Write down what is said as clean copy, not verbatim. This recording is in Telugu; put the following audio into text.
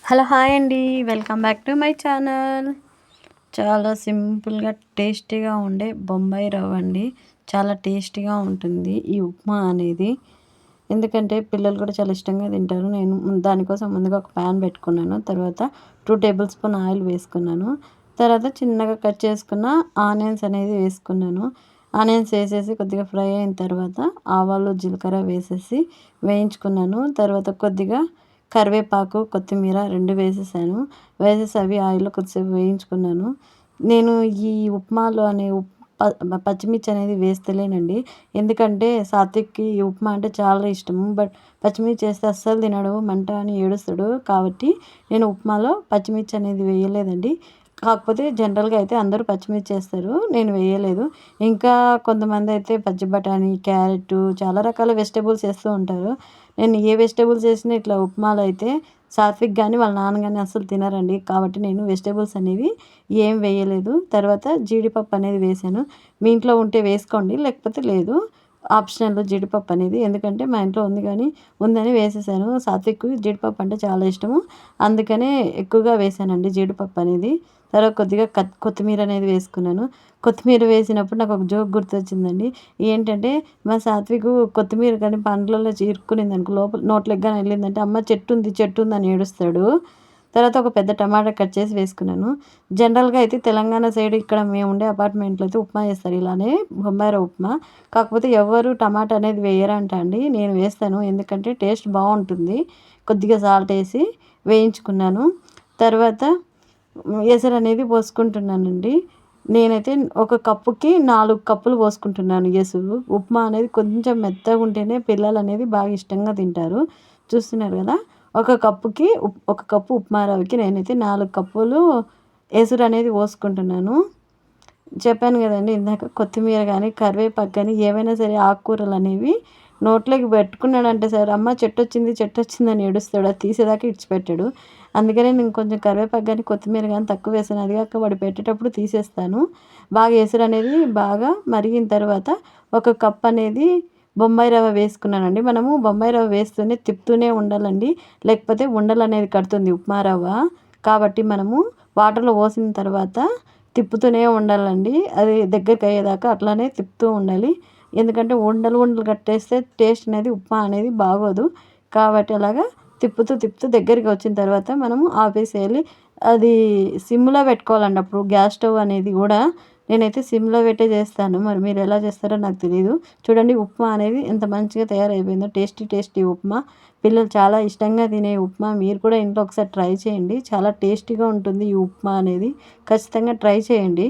హలో హాయ్ అండి. Welcome back to my channel. చాలా సింపుల్గా టేస్టీగా ఉండే బొంబాయి రవ్వ అండి. చాలా టేస్టీగా ఉంటుంది ఈ ఉప్మా అనేది. ఎందుకంటే పిల్లలు కూడా చాలా ఇష్టంగా తింటారు. నేను దానికోసం ముందుగా ఒక ప్యాన్ పెట్టుకున్నాను. తర్వాత 2 టేబుల్ స్పూన్ ఆయిల్ వేసుకున్నాను. తర్వాత చిన్నగా కట్ చేసుకున్న ఆనియన్స్ అనేది వేసుకున్నాను. ఆనియన్స్ వేసేసి కొద్దిగా ఫ్రై అయిన తర్వాత ఆవాలు జీలకర్ర వేసేసి వేయించుకున్నాను. తర్వాత కొద్దిగా కరివేపాకు, కొత్తిమీర 2 వేసేసాను. వేసేసి అవి ఆయిల్‌లో కొద్దిసేపు వేయించుకున్నాను. నేను ఈ ఉప్మాలో అనే పచ్చిమిర్చి అనేది వేస్తలేనండి. ఎందుకంటే సాత్విక్‌కి ఈ ఉప్మా అంటే చాలా ఇష్టము. బట్ పచ్చిమిర్చి ఏస్తే అస్సలు తినడు. మంట అని ఏడుస్తాడు. కాబట్టి నేను ఉప్మాలో పచ్చిమిర్చి అనేది వేయలేదండి. కాకపోతే జనరల్‌గా అయితే అందరూ పచ్చిమిర్చి ఏస్తారు. నేను వేయలేదు. ఇంకా కొంతమందయితే పచ్చి బఠానీ, క్యారెట్టు చాలా రకాల వెజిటబుల్స్ ఏస్తూ ఉంటారు. నేను ఏ వెజిటబుల్స్ ఏసినా ఇట్లా ఉప్మాలో అయితే సాత్విక్ గాని, వాళ్ళ నాన్న గాని అస్సలు తినరండి. కాబట్టి నేను వెజిటబుల్స్ అనేవి ఏం వేయలేదు. తర్వాత జీడిపప్పు అనేది వేశాను. మీ ఇంట్లో ఉంటే వేసుకోండి. లేకపోతే లేదు. ఆప్షనల్ జీడిపప్పు అనేది. ఎందుకంటే మా ఇంట్లో ఉంది గానీ ఉందని వేసేసాను. సాత్విక్‌కి జీడిపప్పు అంటే చాలా ఇష్టము. అందుకనే ఎక్కువగా వేశానండి జీడిపప్పు అనేది. తర్వాత కొద్దిగా కొత్తిమీర అనేది వేసుకున్నాను. కొత్తిమీర వేసినప్పుడు నాకు ఒక జోక్ గుర్తొచ్చిందండి. ఏంటంటే మా సాత్వికు కొత్తిమీర కానీ పండ్లలో ఇరుక్కునిందనుకో లోపల నోట్లోకి గాని వెళ్ళిందంటే అమ్మ చెట్టుంది చెట్టుంది అని ఏడుస్తాడు. తర్వాత ఒక పెద్ద టమాటా కట్ చేసి వేసుకున్నాను. జనరల్‌గా అయితే తెలంగాణ సైడ్ ఇక్కడ మేము ఉండే అపార్ట్మెంట్‌లో అయితే ఉప్మా చేస్తారు ఇలానే బొంబాయి రవ్వ ఉప్మా. కాకపోతే ఎవ్వరు టమాటా అనేది వేయరంట అండి. నేను వేస్తాను. ఎందుకంటే టేస్ట్ బావుంటుంది. కొద్దిగా సాల్ట్ ఏసి వేయించుకున్నాను. తర్వాత ఎసరనేది పోసుకుంటున్నానండి. నేనైతే ఒక కప్పుకి 4 కప్పులు పోసుకుంటున్నాను ఎసురు. ఉప్మా అనేది కొంచెం మెత్తగా ఉంటేనే పిల్లలనేది బాగా ఇష్టంగా తింటారు. చూస్తున్నారు గదా! ఒక కప్పు ఉప్మా రవ్వకి నేనైతే 4 కప్పులు ఎసురనేది పోసుకుంటున్నాను. చెప్పాను గదండీ ఇందాక కొత్తిమీర గానీ, కరివేపాకు గానీ ఏవైనా సరే ఆకుకూరలనేవి నోట్లోకి పెట్టుకున్నాడంటే సార్ అమ్మ చెట్టొచ్చింది, చెట్టొచ్చిందని ఏడుస్తాడు. అది తీసేదాకా ఇడిచిపెట్టడు. అందుకనే నేను కొంచెం కరివేపాకు గానీ, కొత్తిమీర గానీ తక్కువ వేసాను. అది గాక వాడు పెట్టేటప్పుడు తీసేస్తాను. బాగా ఎసురనేది బాగా మరిగిన తర్వాత ఒక కప్ అనేది బొంబాయి రవ్వ వేసుకున్నానండి. మనము బొంబాయి రవ్వ వేస్తూనే తిప్పుతూనే ఉండాలండి. లేకపోతే ఉండలనేది కడుతుంది ఉప్మా రవ్వ. కాబట్టి మనము వాటర్‌లో పోసిన తర్వాత తిప్పుతూనే ఉండాలండి. అది దగ్గరికయ్యేదాకా అట్లానే తిప్పుతూ ఉండాలి. ఎందుకంటే ఉండలు ఉండలు కట్టేస్తే టేస్ట్ అనేది ఉప్మా అనేది బాగోదు. కాబట్టి అలాగా తిప్పుతూ తిప్పుతూ దగ్గరికి వచ్చిన తర్వాత మనము ఆపేసేయాలి. అది సిమ్‌లో పెట్టుకోవాలండి అప్పుడు గ్యాస్ స్టవ్ అనేది గూడా. నేనైతే సిమ్‌లో పెట్టే చేస్తాను. మరి మీరెలా చేస్తారో నాకు తెలీదు. చూడండి ఉప్మా అనేది ఎంత మంచిగా తయారైపోయిందో టేస్టీ టేస్టీ ఉప్మా. పిల్లలు చాలా ఇష్టంగా తినే ఉప్మా. మీరు కూడా ఇంట్లో ఒకసారి ట్రై చేయండి. చాలా టేస్టీగా ఉంటుంది ఈ ఉప్మా అనేది. ఖచ్చితంగా ట్రై చేయండి.